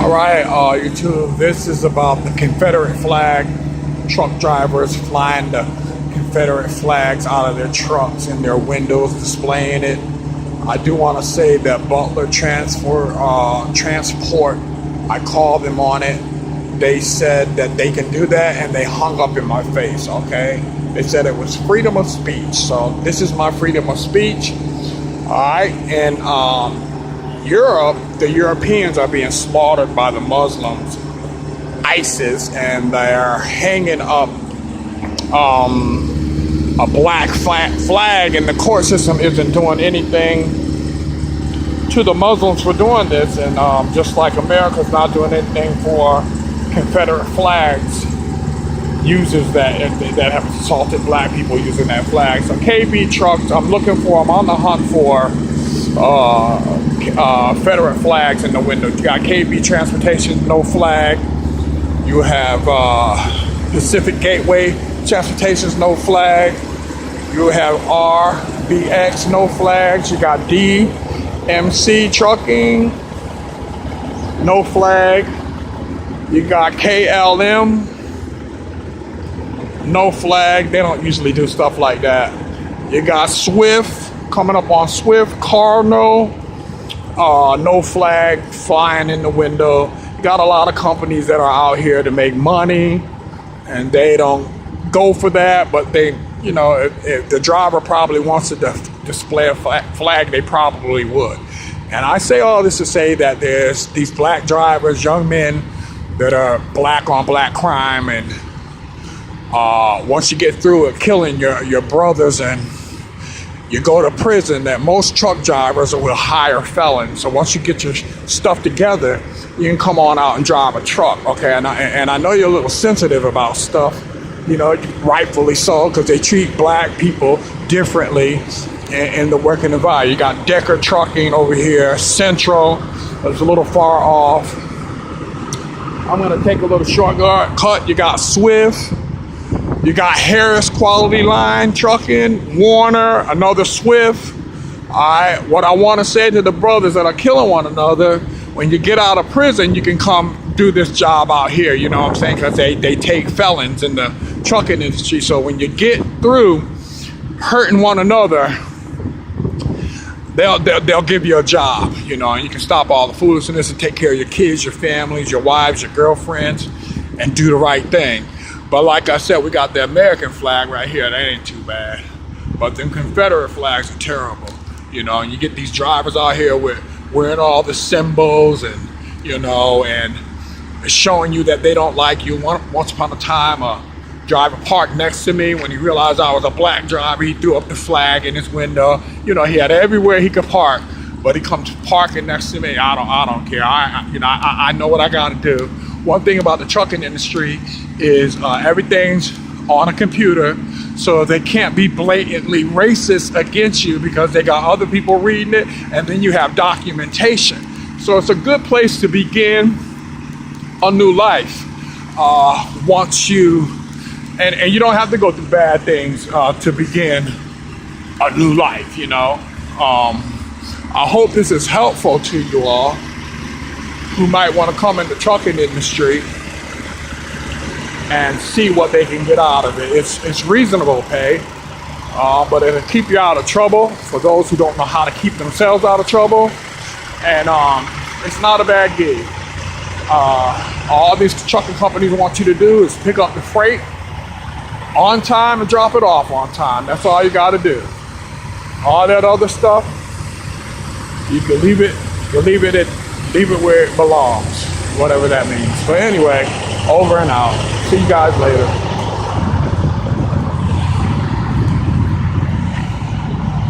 All right, YouTube, this is about the Confederate flag. Truck drivers flying the Confederate flags out of their trucks in their windows, displaying it. I do want to say that Butler Transport, I called them on it. They said that they can do that, and they hung up in my face, okay? They said it was freedom of speech, so this is my freedom of speech. All right, and Europe, the Europeans are being slaughtered by the Muslims, ISIS, and they're hanging up a black flag, and the court system isn't doing anything to the Muslims for doing this. And just like America's not doing anything for Confederate flags, users that have assaulted black people using that flag. So KB trucks, I'm looking for, I'm on the hunt for Confederate flags in the window. You got KB Transportation, no flag. You have Pacific Gateway Transportation's no flag. You have RBX, no flags. You got DMC Trucking, no flag. You got KLM, no flag. They don't usually do stuff like that. You got Swift, coming up on Swift, Cardinal, no flag, flying in the window. You got a lot of companies that are out here to make money, and they don't go for that, but they, you know, if the driver probably wants to display a flag, they probably would. And I say all this to say that there's these black drivers, young men, that are black on black crime, and once you get through it killing your brothers and you go to prison, that most truck drivers will hire felons. So once you get your stuff together, you can come on out and drive a truck, okay? And I know you're a little sensitive about stuff, you know, rightfully so, because they treat black people differently in the working environment. You got Decker Trucking over here, Central, it's a little far off. I'm gonna take a little shortcut. You got Swift, you got Harris Quality Line Trucking, Warner, another Swift. All right, what I want to say to the brothers that are killing one another, when you get out of prison, you can come do this job out here, you know what I'm saying? Because they take felons in the trucking industry. So when you get through hurting one another, they'll give you a job, you know, and you can stop all the foolishness and take care of your kids, your families, your wives, your girlfriends, and do the right thing. But like I said, we got the American flag right here. That ain't too bad. But them Confederate flags are terrible, you know, and you get these drivers out here wearing all the symbols, and, you know, and showing you that they don't like you. Once upon a time, a driver parked next to me. When he realized I was a black driver, he threw up the flag in his window. You know, he had everywhere he could park, but he comes parking next to me. I don't care. I know what I got to do. One thing about the trucking industry is everything's on a computer, so they can't be blatantly racist against you because they got other people reading it, and then you have documentation. So it's a good place to begin a new life once you, and you don't have to go through bad things to begin a new life, you know. I hope this is helpful to you all who might want to come in the trucking industry and see what they can get out of it. It's reasonable pay, but it'll keep you out of trouble for those who don't know how to keep themselves out of trouble. And it's not a bad gig. All these trucking companies want you to do is pick up the freight on time and drop it off on time. That's all you got to do. All that other stuff, you can leave it where it belongs, whatever that means. But anyway, over and out. See you guys later.